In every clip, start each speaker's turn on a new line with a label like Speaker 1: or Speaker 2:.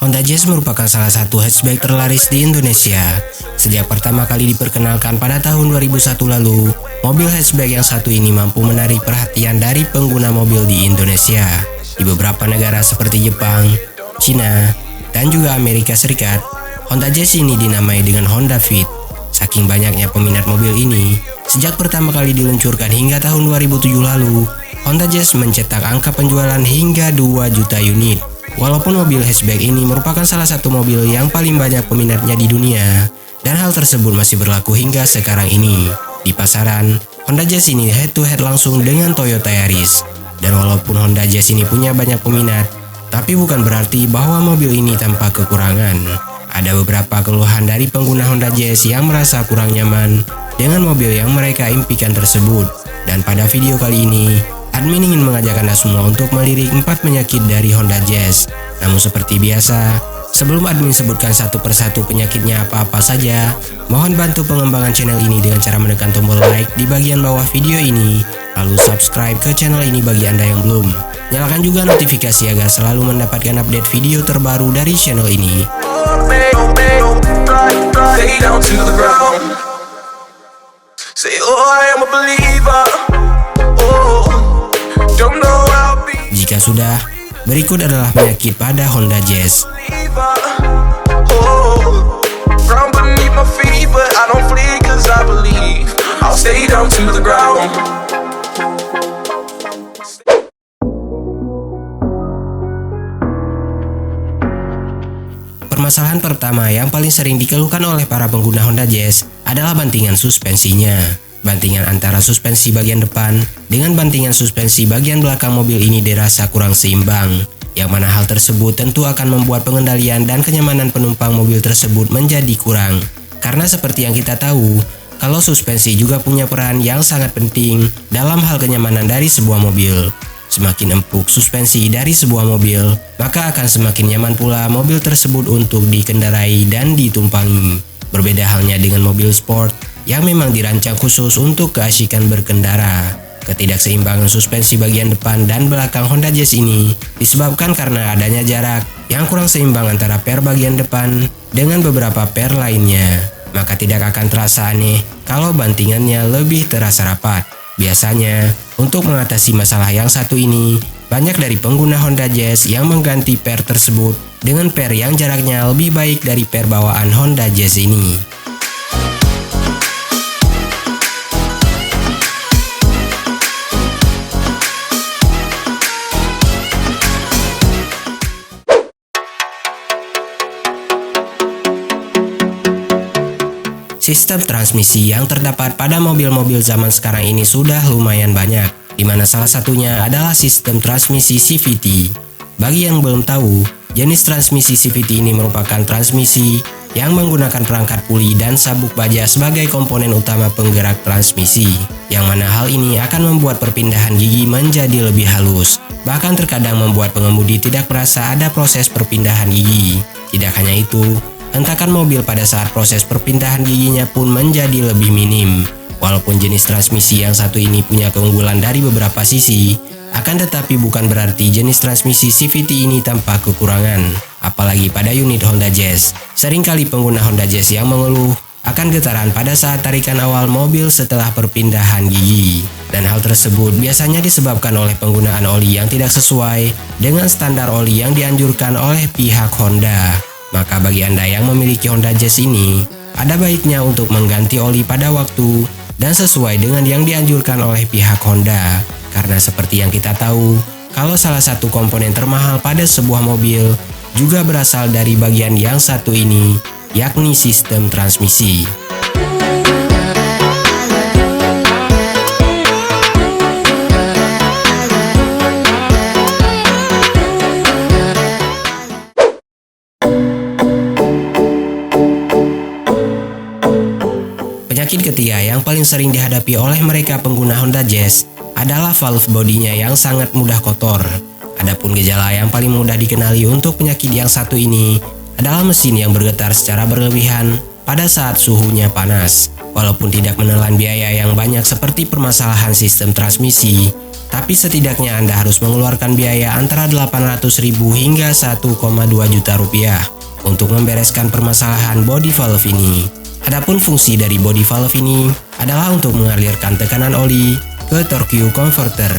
Speaker 1: Honda Jazz merupakan salah satu hatchback terlaris di Indonesia. Sejak pertama kali diperkenalkan pada tahun 2001 lalu, mobil hatchback yang satu ini mampu menarik perhatian dari pengguna mobil di Indonesia. Di beberapa negara seperti Jepang, Cina, dan juga Amerika Serikat, Honda Jazz ini dinamai dengan Honda Fit. Saking banyaknya peminat mobil ini, sejak pertama kali diluncurkan hingga tahun 2007 lalu, Honda Jazz mencetak angka penjualan hingga 2 juta unit. Walaupun mobil hatchback ini merupakan salah satu mobil yang paling banyak peminatnya di dunia, dan hal tersebut masih berlaku hingga sekarang ini. Di pasaran, Honda Jazz ini head to head langsung dengan Toyota Yaris. Dan walaupun Honda Jazz ini punya banyak peminat, tapi bukan berarti bahwa mobil ini tanpa kekurangan. Ada beberapa keluhan dari pengguna Honda Jazz yang merasa kurang nyaman dengan mobil yang mereka impikan tersebut. Dan pada video kali ini, admin ingin mengajak Anda semua untuk melirik 4 penyakit dari Honda Jazz. Namun seperti biasa, sebelum admin sebutkan satu persatu penyakitnya apa-apa saja, mohon bantu pengembangan channel ini dengan cara menekan tombol like di bagian bawah video ini, lalu subscribe ke channel ini bagi Anda yang belum. Nyalakan juga notifikasi agar selalu mendapatkan update video terbaru dari channel ini. Jika sudah, berikut adalah penyakit pada Honda Jazz. Permasalahan pertama yang paling sering dikeluhkan oleh para pengguna Honda Jazz adalah bantingan suspensinya. Bantingan antara suspensi bagian depan dengan bantingan suspensi bagian belakang mobil ini dirasa kurang seimbang, yang mana hal tersebut tentu akan membuat pengendalian dan kenyamanan penumpang mobil tersebut menjadi kurang. Karena seperti yang kita tahu, kalau suspensi juga punya peran yang sangat penting dalam hal kenyamanan dari sebuah mobil. Semakin empuk suspensi dari sebuah mobil, maka akan semakin nyaman pula mobil tersebut untuk dikendarai dan ditumpangi. Berbeda halnya dengan mobil sport yang memang dirancang khusus untuk keasyikan berkendara. Ketidakseimbangan suspensi bagian depan dan belakang Honda Jazz ini disebabkan karena adanya jarak yang kurang seimbang antara per bagian depan dengan beberapa per lainnya. Maka tidak akan terasa aneh kalau bantingannya lebih terasa rapat. Biasanya, untuk mengatasi masalah yang satu ini, banyak dari pengguna Honda Jazz yang mengganti per tersebut dengan per yang jaraknya lebih baik dari per bawaan Honda Jazz ini. Sistem transmisi yang terdapat pada mobil-mobil zaman sekarang ini sudah lumayan banyak, di mana salah satunya adalah sistem transmisi CVT. Bagi yang belum tahu, jenis transmisi CVT ini merupakan transmisi yang menggunakan perangkat puli dan sabuk baja sebagai komponen utama penggerak transmisi, yang mana hal ini akan membuat perpindahan gigi menjadi lebih halus. Bahkan terkadang membuat pengemudi tidak merasa ada proses perpindahan gigi. Tidak hanya itu, hentakan mobil pada saat proses perpindahan giginya pun menjadi lebih minim. Walaupun jenis transmisi yang satu ini punya keunggulan dari beberapa sisi, akan tetapi bukan berarti jenis transmisi CVT ini tanpa kekurangan. Apalagi pada unit Honda Jazz. Seringkali pengguna Honda Jazz yang mengeluh akan getaran pada saat tarikan awal mobil setelah perpindahan gigi. Dan hal tersebut biasanya disebabkan oleh penggunaan oli yang tidak sesuai dengan standar oli yang dianjurkan oleh pihak Honda. Maka bagi Anda yang memiliki Honda Jazz ini, ada baiknya untuk mengganti oli pada waktu dan sesuai dengan yang dianjurkan oleh pihak Honda. Karena seperti yang kita tahu, kalau salah satu komponen termahal pada sebuah mobil juga berasal dari bagian yang satu ini, yakni sistem transmisi. Penyakit ketiga yang paling sering dihadapi oleh mereka pengguna Honda Jazz adalah valve bodinya yang sangat mudah kotor. Adapun gejala yang paling mudah dikenali untuk penyakit yang satu ini adalah mesin yang bergetar secara berlebihan pada saat suhunya panas. Walaupun tidak menelan biaya yang banyak seperti permasalahan sistem transmisi, tapi setidaknya Anda harus mengeluarkan biaya antara 800.000 hingga 1,2 juta rupiah untuk membereskan permasalahan body valve ini. Adapun fungsi dari body valve ini adalah untuk mengalirkan tekanan oli ke torque converter,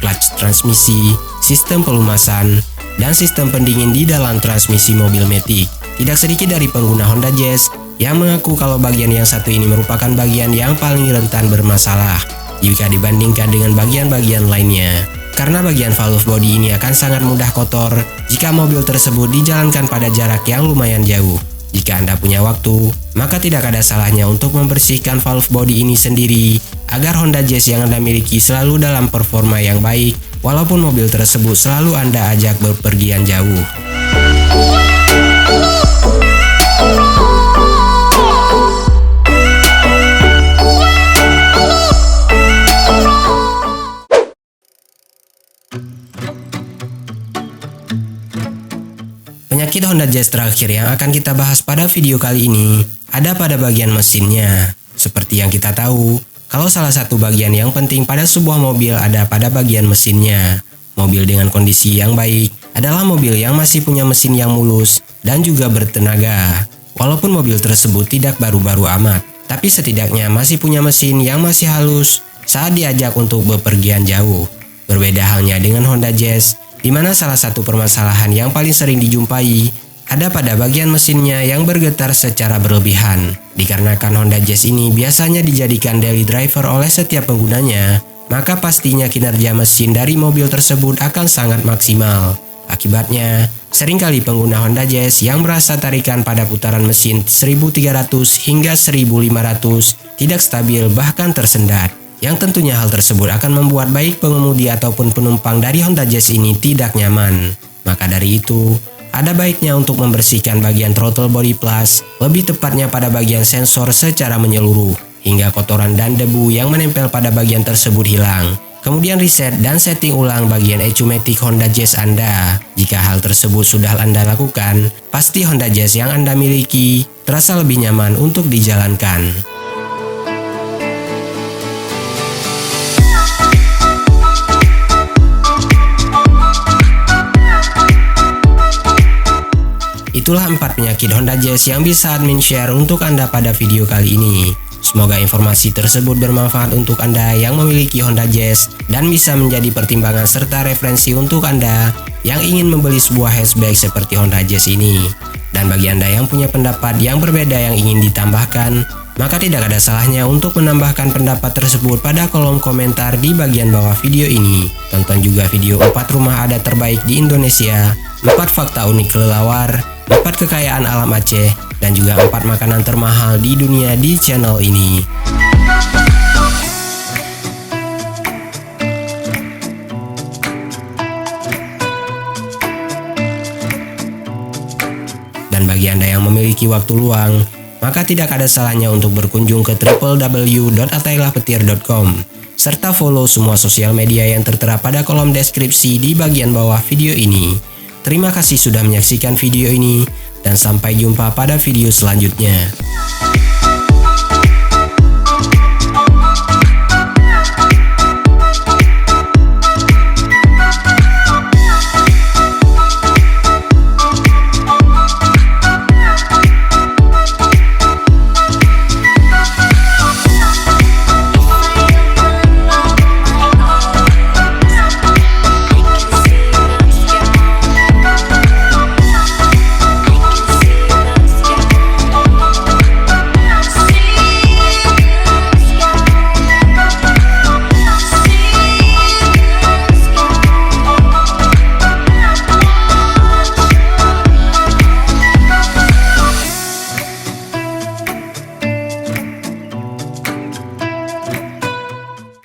Speaker 1: clutch transmisi, sistem pelumasan, dan sistem pendingin di dalam transmisi mobil Matic. Tidak sedikit dari pengguna Honda Jazz yang mengaku kalau bagian yang satu ini merupakan bagian yang paling rentan bermasalah jika dibandingkan dengan bagian-bagian lainnya. Karena bagian valve body ini akan sangat mudah kotor jika mobil tersebut dijalankan pada jarak yang lumayan jauh. Jika Anda punya waktu, maka tidak ada salahnya untuk membersihkan valve body ini sendiri agar Honda Jazz yang Anda miliki selalu dalam performa yang baik walaupun mobil tersebut selalu Anda ajak berpergian jauh. Penyakit Honda Jazz terakhir yang akan kita bahas pada video kali ini ada pada bagian mesinnya. Seperti yang kita tahu, kalau salah satu bagian yang penting pada sebuah mobil ada pada bagian mesinnya. Mobil dengan kondisi yang baik adalah mobil yang masih punya mesin yang mulus dan juga bertenaga. Walaupun mobil tersebut tidak baru-baru amat, tapi setidaknya masih punya mesin yang masih halus saat diajak untuk bepergian jauh. Berbeda halnya dengan Honda Jazz, di mana salah satu permasalahan yang paling sering dijumpai ada pada bagian mesinnya yang bergetar secara berlebihan. Dikarenakan Honda Jazz ini biasanya dijadikan daily driver oleh setiap penggunanya, maka pastinya kinerja mesin dari mobil tersebut akan sangat maksimal. Akibatnya, seringkali pengguna Honda Jazz yang merasa tarikan pada putaran mesin 1300 hingga 1500 tidak stabil bahkan tersendat. Yang tentunya hal tersebut akan membuat baik pengemudi ataupun penumpang dari Honda Jazz ini tidak nyaman. Maka dari itu, ada baiknya untuk membersihkan bagian throttle body plus, lebih tepatnya pada bagian sensor secara menyeluruh, hingga kotoran dan debu yang menempel pada bagian tersebut hilang. Kemudian reset dan setting ulang bagian ECU Matic Honda Jazz Anda. Jika hal tersebut sudah Anda lakukan, pasti Honda Jazz yang Anda miliki terasa lebih nyaman untuk dijalankan. Itulah 4 penyakit Honda Jazz yang bisa admin share untuk Anda pada video kali ini. Semoga informasi tersebut bermanfaat untuk Anda yang memiliki Honda Jazz dan bisa menjadi pertimbangan serta referensi untuk Anda yang ingin membeli sebuah hatchback seperti Honda Jazz ini. Dan bagi Anda yang punya pendapat yang berbeda yang ingin ditambahkan, maka tidak ada salahnya untuk menambahkan pendapat tersebut pada kolom komentar di bagian bawah video ini. Tonton juga video 4 rumah adat terbaik di Indonesia, 4 fakta unik kelelawar, 4 kekayaan alam Aceh, dan juga 4 makanan termahal di dunia di channel ini. Dan bagi Anda yang memiliki waktu luang, maka tidak ada salahnya untuk berkunjung ke www.atailahpetir.com serta follow semua sosial media yang tertera pada kolom deskripsi di bagian bawah video ini. Terima kasih sudah menyaksikan video ini, dan sampai jumpa pada video selanjutnya.